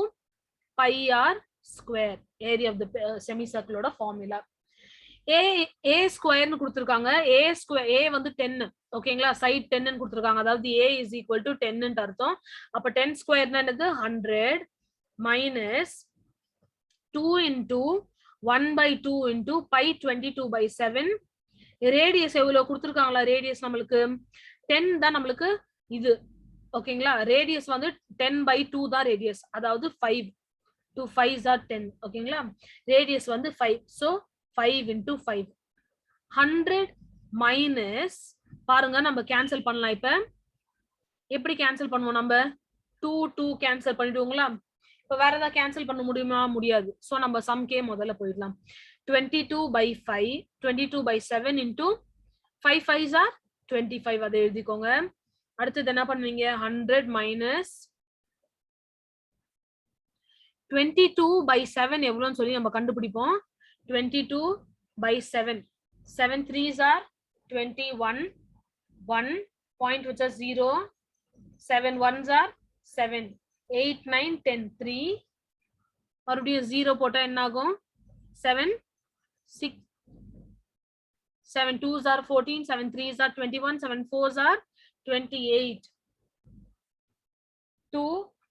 A: pi r square. Area of the semi சர்க்கிளோட ஃபார்முலா. a ஸ்கொயர்னு கொடுத்திருக்காங்க. a ஸ்கொயர் a வந்து 10. ஓகேங்களா? சைட் 10ன்னு கொடுத்திருக்காங்க, அதாவது a is equal to 10ன்னு அர்த்தம். அப்ப 10 ஸ்கொயர்னா என்னது? 100 minus 2 into 1/2 into pi 22/7. Radius எவ்வளவு கொடுத்திருக்காங்களா? ரேடியஸ் நம்மளுக்கு 10 தான் நம்மளுக்கு இது. ஓகேங்களா? ரேடியஸ் வந்து 10/2 தான் ரேடியஸ், அதாவது 5. 2 5s are 10 ஓகேங்களா ரேடியஸ் வந்து 5 so 5 into 5 100 மைனஸ் பாருங்க நம்ம கேன்சல் பண்ணலாம் இப்ப எப்படி கேன்சல் பண்ணுவோம் நம்ம 2 2 கேன்சல் பண்ணிடுவோங்களா இப்ப வேற ஏதாவது கேன்சல் பண்ண முடியுமா முடியாது சோ நம்ம சம்கே முதல்ல போயிடலாம் 22 by 5 22 by 7 into 5 5s are 25 அதை எழுதிக்கோங்க அடுத்து என்ன பண்ணுவீங்க 100 minus 22 by 7 எவ்வளவுன்னு சொல்லி நம்ம கண்டுபிடிப்போம் 22 by 7 7 3s are 21 1 point which is 0 7 1s are 7 8 9 10 3 மறுபடியும் 0 போட்டா என்ன ஆகும் 7 6 7 2s are 14 7 3s are 21 7 4s are 28 2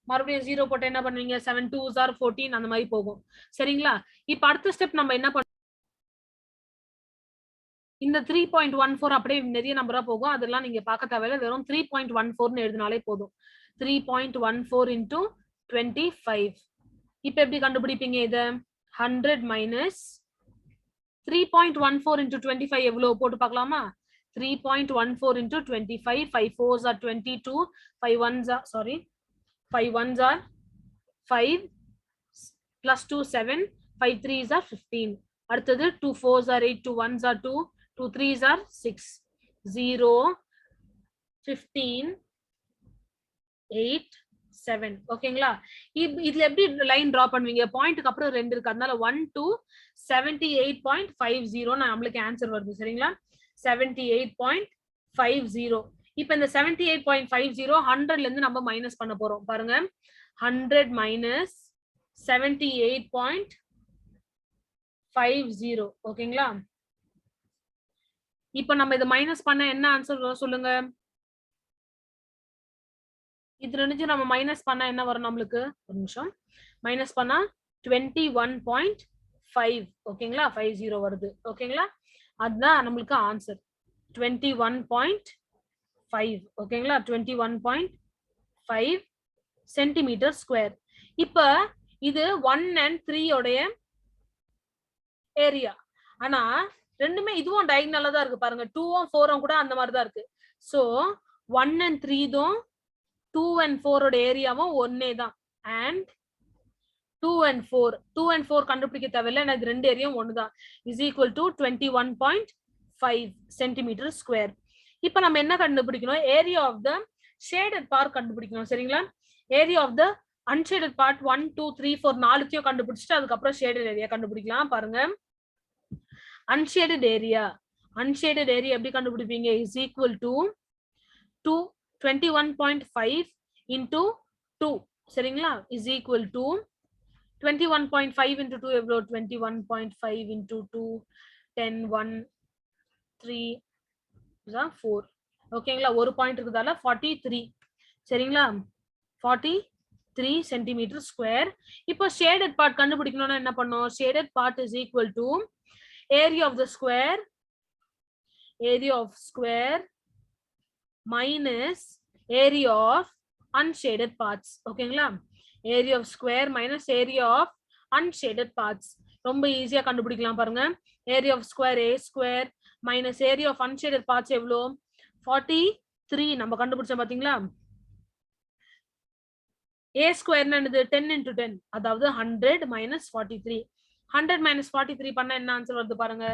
A: மறுபடியும் 0 போட்டு என்ன பண்ணுவீங்க 7 2s are 14 அந்த மாதிரி போகும் சரிங்களா இப்போ அடுத்த ஸ்டெப் நம்ம என்ன பண்ண இந்த 3.14 அப்படியே நிறைய நம்பரா போகும் அதெல்லாம் நீங்க பார்க்க தேவையில்லை வெறும் 3.14 ன்னு எழுதினாலே போதும் 3.14 into 25 இப்போ எப்படி கண்டுபிடிப்பீங்க இத 100 minus 3.14 into 25 எவ்வளவு போட்டு பார்க்கலாமா 3.14 into 25 5 4s are 22 5 1s are 5 1s are 5 plus 2 7 5 3s are 15 அடுத்தது 2 4s are 8 2 1s are 2 2 3s are 6 0 15 8 7 ஓகேங்களா இதுல எப்படி லைன் டிரா பண்ணுவீங்க பாயிண்ட்க்கு அப்புறம் ரெண்டு இருக்கு அதனால 1 to 78.50 நம்மளுக்கு ஆன்சர் வருது சரிங்களா 78.50 இப்போ இந்த 78.50 100ல இருந்து நம்ம மைனஸ் பண்ண போறோம் பாருங்க 100 minus 78.50 ஓகேங்களா இப்போ நம்ம இத மைனஸ் பண்ண என்ன ஆன்சர் வரும் சொல்லுங்க இது ரெண்டு நம்ம மைனஸ் பண்ணா என்ன வரும் நம்மளுக்கு ஒரு நிமிஷம் மைனஸ் பண்ணா 21.5 ஓகேங்களா 50 வருது ஓகேங்களா அதுதான் நம்மளுக்கு ஆன்சர் 21.5 ஓகேங்களா 21.5 சென்டிமீட்டர் ஸ்கொயர் இப்ப இது 1 and 3 உடைய ஏரியா ஆனா ரெண்டுமே இதுவும் டயகனலா தான் இருக்கு பாருங்க 2 உம் 4 உம் கூட அந்த மாதிரி தான் இருக்கு சோ 1 and 3 தான் 2 and 4 ஓட ஏரியாவும் ஒண்ணே தான் and 2 and 4 கண்டுபிடிக்க தேவையில்லை எனக்கு ரெண்டு ஏரியாவும் ஒண்ணுதான் is equal to 21.5 centimetre square இப்போ நம்ம என்ன கண்டுபிடிக்கணும் area of the shaded part கண்டுபிடிக்கணும் சரிங்களா area of the unshaded part 1 2 3 4 நாலுத்தையும் கண்டுபிடிச்சிட்டு அதுக்கப்புறம் ஷேடட் ஏரியா கண்டுபிடிக்கலாம் பாருங்க அன்ஷேடட் ஏரியா எப்படி கண்டுபிடிப்பீங்க is equal to 21.5 into 2 சரிங்களா is equal to 21.5 into 2 எவ்வளவு 21.5 into 2 10 1 3 4 ஓகேங்களா ஒரு பாயிண்ட் இருக்குதால 43 சரிங்களா 43 சென்டிமீட்டர் ஸ்கொயர் இப்போ ஷேடட் பார்ட் கண்டுபிடிக்கணும்னா என்ன பண்ணோம் shaded part is equal to area of the square minus area of unshaded parts ஓகேங்களா area of square minus area of unshaded parts ரொம்ப ஈஸியா கண்டுபிடிக்கலாம் பாருங்க area of square a square minus area of unshaded parts எவ்வளோ 43 நம்ம கண்டுபிடிச்சோம் பாத்தீங்களா a square என்னது 10 into 10 அதாவது 100 minus 43 100 minus 43 பண்ணா என்ன ஆன்சர் வருது பாருங்க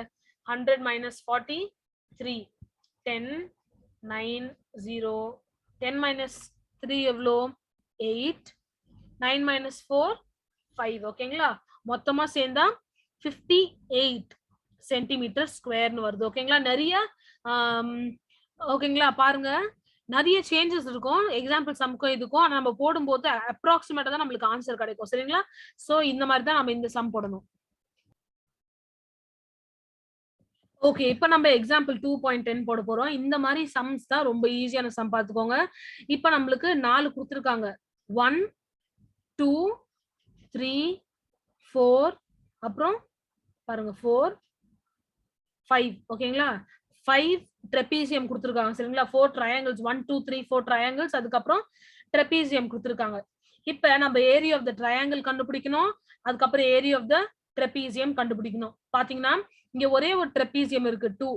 A: 100 minus 43 10 9 0 10 minus 3 எவ்வளோ 8 9 minus 4 5 ஓகேங்களா மொத்தமா சேர்ந்தா 58 சென்டிமீட்டர் ஸ்கொயர்னு வருது ஓகேங்களா நிறைய ஓகேங்களா பாருங்க நிறைய சேஞ்சஸ் இருக்கும் எக்ஸாம்பிள் சம்க்கும் இதுக்கும் ஆனா நம்ம போடும்போது அப்ராக்சிமேட்டா தான் நம்மளுக்கு ஆன்சர் கிடைக்கும் சரிங்களா சோ இந்த மாதிரி தான் நம்ம இந்த சம் போடணும் ஓகே இப்போ நம்ம எக்ஸாம்பிள் 2.10 போட போறோம் இந்த மாதிரி சம்ஸ் தான் ரொம்ப ஈஸியான சம் பார்த்துக்கோங்க இப்போ நம்மளுக்கு 4 கொடுத்துருக்காங்க 1 2 3 4 அப்புறம் பாருங்க 4 5 ஓகேங்களா 5 ட்ரெபீசியம் கொடுத்துருக்காங்க சரிங்களா 4 ட்ரையாங்கிள்ஸ் 1 2 3 4 ட்ரையாங்கிள்ஸ் அதுக்கப்புறம் ட்ரெபீசியம் கொடுத்துருக்காங்க இப்ப நம்ம ஏரியா ஆஃப் த ட்ரையாங்கிள் கண்டுபிடிக்கணும், அதுக்கப்புறம் ஏரியா ஆஃப் த ட்ரெபீசியம் கண்டுபிடிக்கணும். பாத்தீங்கன்னா இங்க ஒரே ஒரு ட்ரெபீசியம் இருக்கு 2,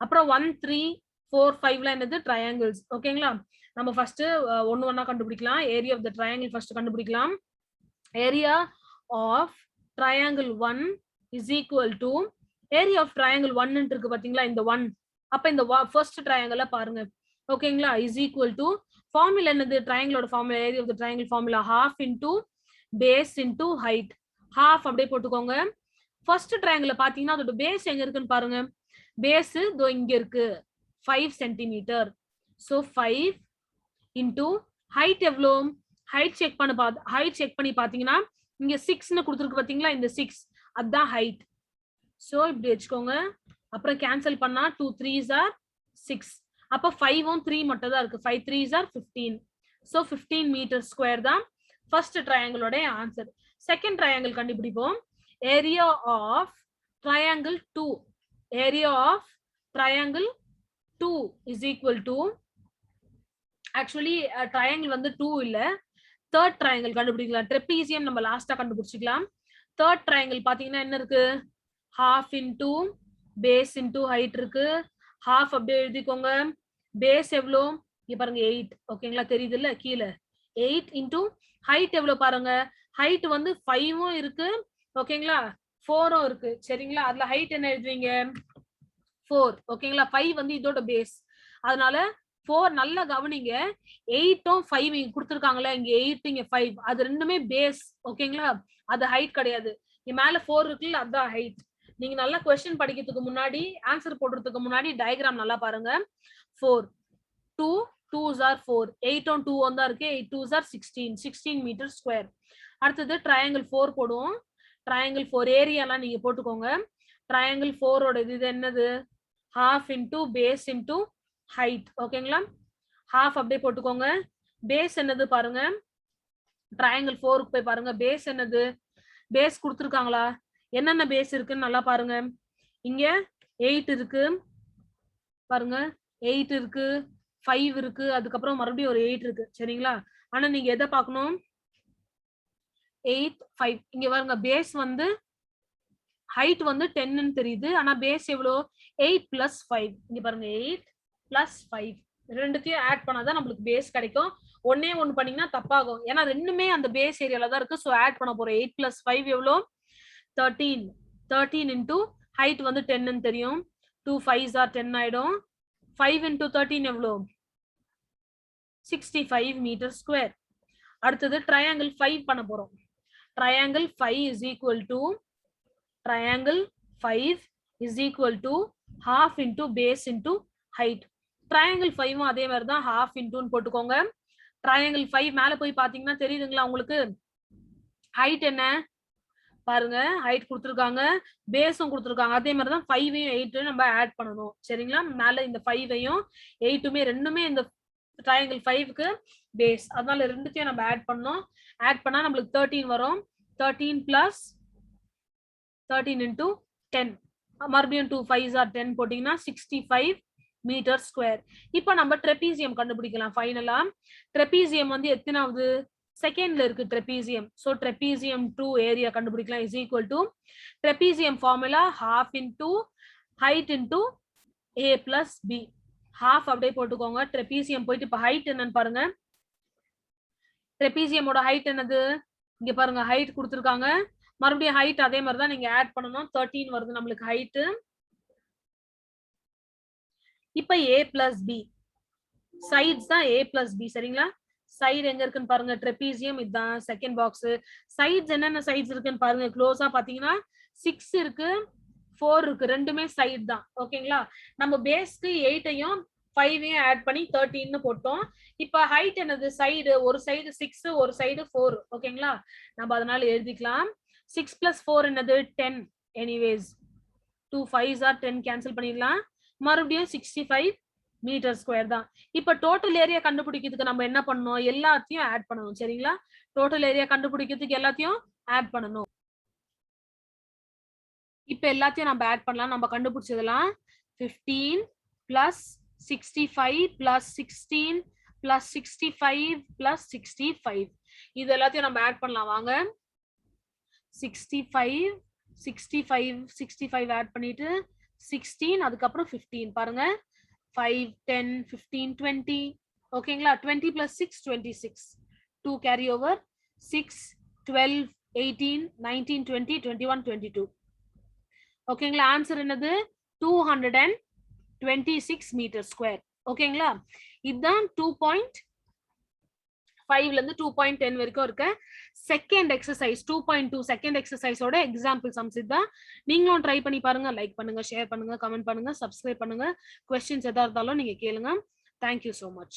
A: அப்புறம் 1 3 4 5ல என்னது ட்ரையாங்கிள்ஸ். ஓகேங்களா, நம்ம ஃபர்ஸ்ட் ஒன்னு ஒண்ணா கண்டுபிடிக்கலாம். Area of the triangle first கண்டுபிடிக்கலாம். Area of triangle 1 is equal to area of triangle 1 இருக்கு பாத்தீங்களா, இந்த 1. அப்ப இந்த ஃபர்ஸ்ட் ட்ரையாங்கிள பாருங்க. ஓகேங்களா, இஸ் ஈக்குவல் டு ஃபார்முலா என்னது, ட்ரையாங்கிளோட formula, area of the triangle formula half into base into height. half அப்படியே போட்டுக்கோங்க. ஃபர்ஸ்ட் ட்ரையாங்கிள் பாத்தீங்கன்னா அதோட பேஸ் எங்க இருக்குன்னு பாருங்க. பேஸ் இதோ இங்க இருக்கு 5 சென்டிமீட்டர். சோ 5 into height எவ்வளோ, ஹைட் செக் பண்ணி பாத்தீங்கன்னா இங்க 6ன்னு கொடுத்துருக்கு பாத்தீங்களா, இந்த 6 அதான் ஹைட். சோ இப்படி வச்சுக்கோங்க. அப்புறம் கேன்சல் பண்ணா 2 3s are 6. அப்ப 5ம் 3 மட்டும் தான் இருக்கு. 5 3s are 15. So 15 metre square தான் ஃபர்ஸ்ட் ட்ரையாங்கிளோட ஆன்சர். செகண்ட் ட்ரையாங்கிள் கண்டுபிடிப்போம். Area of triangle 2, area of triangle 2 is equal to, actually triangle வந்து 2 இல்ல, தேர்ட் ட்ரையாங்கிள் கண்டுபிடிக்கலாம். ட்ரெபீசியம் நம்ம லாஸ்டா கண்டுபிடிச்சிக்கலாம். தேர்ட் ட்ரையாங்கிள் பாத்தீங்கன்னா என்ன இருக்கு, half into base into height இருக்கு. half அப்படியே எழுதிக்கோங்க. பேஸ் எவ்வளோ இங்க பாருங்க 8. ஓகேங்களா, தெரியுது இல்ல கீழே 8 into height எவ்வளோ பாருங்க. height வந்து 5ம் இருக்கு, ஓகேங்களா, 4ம் இருக்கு. சரிங்களா, அதுல height என்ன எழுதுவீங்க 4. ஓகேங்களா, 5 வந்து இதோட பேஸ், அதனால 4. நல்லா கவனிங்க, 8ம் 5 இங்க கொடுத்துருக்காங்களே, இங்க 8 இங்க 5, அது ரெண்டுமே பேஸ். ஓகேங்களா, அது ஹைட் கிடையாது. இங்க மேல 4 இருக்குல்ல, அதான் ஹைட். நீங்க நல்லா கொஸ்டின் படிக்கிறதுக்கு முன்னாடி, ஆன்சர் போடுறதுக்கு முன்னாடி டயக்ராம் நல்லா பாருங்க. 4 2 2s are 4, 8 on 2 on தான் இருக்கு, 8 2s are 16, 16 மீட்டர் ஸ்கொயர். அடுத்தது ட்ரையாங்கிள் 4 போடுவோம். ட்ரையாங்கிள் 4 ஏரியாலாம் நீங்க போட்டுக்கோங்க. ட்ரையாங்கிள் 4 ஓட இது என்னது, half into base into height. ஓகேங்களா, half அப்படியே போட்டுக்கோங்க. பேஸ் என்னது பாருங்க, ட்ரையாங்கிள் 4க்கு போய் பாருங்க. பேஸ் என்னது, பேஸ் கொடுத்துருக்காங்களா, என்னென்ன பேஸ் இருக்குன்னு நல்லா பாருங்க. இங்க 8 இருக்கு பாருங்க, 8 இருக்கு, 5 இருக்கு, அதுக்கப்புறம் மறுபடியும் ஒரு 8 இருக்கு. சரிங்களா, ஆனா நீங்க எதை பார்க்கணும், 8 5. இங்க பாருங்க, பேஸ் வந்து ஹைட் வந்து 10ன்னு தெரியுது, ஆனா பேஸ் எவ்வளோ 8 plus 5. இங்க பாருங்க 8 plus 5 ரெண்டுத்தையும் ஆட் பண்ணாதான் நம்மளுக்கு பேஸ் கிடைக்கும். ஒன்னே ஒன்னு பண்ணீங்கன்னா தப்பாகும், ஏன்னா ரெண்டுமே அந்த பேஸ் ஏரியால தான் இருக்கு. ஸோ ஆட் பண்ண போறோம். 8 plus 5 எவ்வளோ 13. 13 into height வந்து 10ன்னு தெரியும். 2 5s are 10 ஆயிடும். 5 into 13 எவ்வளோ 65 மீட்டர் ஸ்கொயர். அடுத்தது ட்ரையாங்கிள் 5 பண்ண போறோம். Triangle 5 is equal to, triangle 5 is equal to half into base into height. triangle 5 அதே மாதிரி தான் half into போட்டுக்கோங்க. triangle 5 மேல போய் பாத்தீங்கன்னா தெரியுதுங்களா உங்களுக்கு, height என்ன பாருங்க, ஹைட் கொடுத்துருக்காங்க, பேஸும் கொடுத்துருக்காங்க. அதே மாதிரி தான் 5யும் 8யும் நம்ம ஆட் பண்ணணும். சரிங்களா, மேல இந்த 5யும் 8மே ரெண்டுமே இந்த ட்ரையாங்கிள் 5க்கு பேஸ், அதனால ரெண்டுத்தையும் நம்ம ஆட் பண்ணோம். ஆட் பண்ணா நம்மளுக்கு 13 வரும். 13 plus 13 into 10, மறுபடியும் 2 5s are 10 போட்டீங்கன்னா 65 மீட்டர் ஸ்கொயர். இப்போ நம்ம ட்ரெபீசியம் கண்டுபிடிக்கலாம். ஃபைனலா ட்ரெபீசியம் வந்து எத்தனாவது, செகண்ட்ல இருக்கு ட்ரெபீசியம். சோ ட்ரெபீசியம் 2 ஏரியா கண்டுபிடிக்கலாம். Is equal to trapezium formula half into height into a plus b. half அப்படியே போட்டுக்கோங்க. ட்ரெபீசியம் போயிட்டு இப்ப ஹைட் என்னன்னு பாருங்க. ட்ரெபீசியமோட ஹைட் என்னது, இங்க பாருங்க ஹைட் கொடுத்துருக்காங்க. மறுபடியும் ஹைட் அதே மாதிரி தான் நீங்க ஆட் பண்ணணும். 13 வருது நம்மளுக்கு ஹைட். இப்ப a plus b, சைட்ஸ் தான் a plus b. சரிங்களா, சைடு எங்க இருக்குன்னு பாருங்க, ட்ரெபீசியம் இதுதான் செகண்ட் பாக்ஸ். சைட்ஸ் என்னென்ன சைட்ஸ் இருக்குன்னு பாருங்க. க்ளோஸா பாத்தீங்கன்னா 6 இருக்கு, 4 இருக்கு, ரெண்டுமே சைடு தான். ஓகேங்களா, நம்ம பேஸ்க்கு 8யும் 5யும் ஆட் பண்ணி 13ன்னு போட்டோம். இப்ப ஹைட் என்னது, சைடு ஒரு சைடு 6, ஒரு சைடு 4. ஓகேங்களா, நம்ம அதனால எழுதிக்கலாம். 6 plus 4 என்னது 10. எனிவேஸ் 2 5s are 10 கேன்சல் பண்ணிடலாம். மறுபடியும் 65 மீட்டர் ஸ்கொயர் தான். இப்ப டோட்டல் ஏரியா கண்டுபிடிக்கிறதுக்கு நம்ம என்ன பண்ணணும், எல்லாத்தையும் ஆட் பண்ணணும். சரிங்களா, டோட்டல் ஏரியா கண்டுபிடிக்கிறதுக்கு எல்லாத்தையும் ஆட் பண்ணணும். இப்ப எல்லாத்தையும் நம்ம ஆட் பண்ணலாம். நம்ம கண்டுபிடிச்சதெல்லாம் 15 plus 65 plus 16 plus 65 plus 65. இது எல்லாத்தையும் நம்ம ஆட் பண்ணலாம் வாங்க. 65 65 65 ஆட் பண்ணிட்டு 16 அதுக்கப்புறம் 15 பாருங்க 5 10 15 20 ஓகேங்களா 20 plus 6 26 2 carry over 6 12 18 19 20 21 22 ஓகேங்களா ஆன்சர் என்னது 226 மீட்டர் ஸ்கொயர் ஓகேங்களா இதுதான் 2.5 ல இருந்து 2.10 வரைக்கும் இருக்க செகண்ட் எக்ஸசைஸ் 2.2 செகண்ட் எக்ஸசைஸோட எக்ஸாம்பிள் சம்ஸ் இதுதான் நீங்களும் ட்ரை பண்ணி பாருங்க லைக் பண்ணுங்க ஷேர் பண்ணுங்க கமெண்ட் பண்ணுங்க சப்ஸ்கிரைப் பண்ணுங்க क्वेश्चंस எதா இருந்தாலும் நீங்க கேளுங்க Thank you so much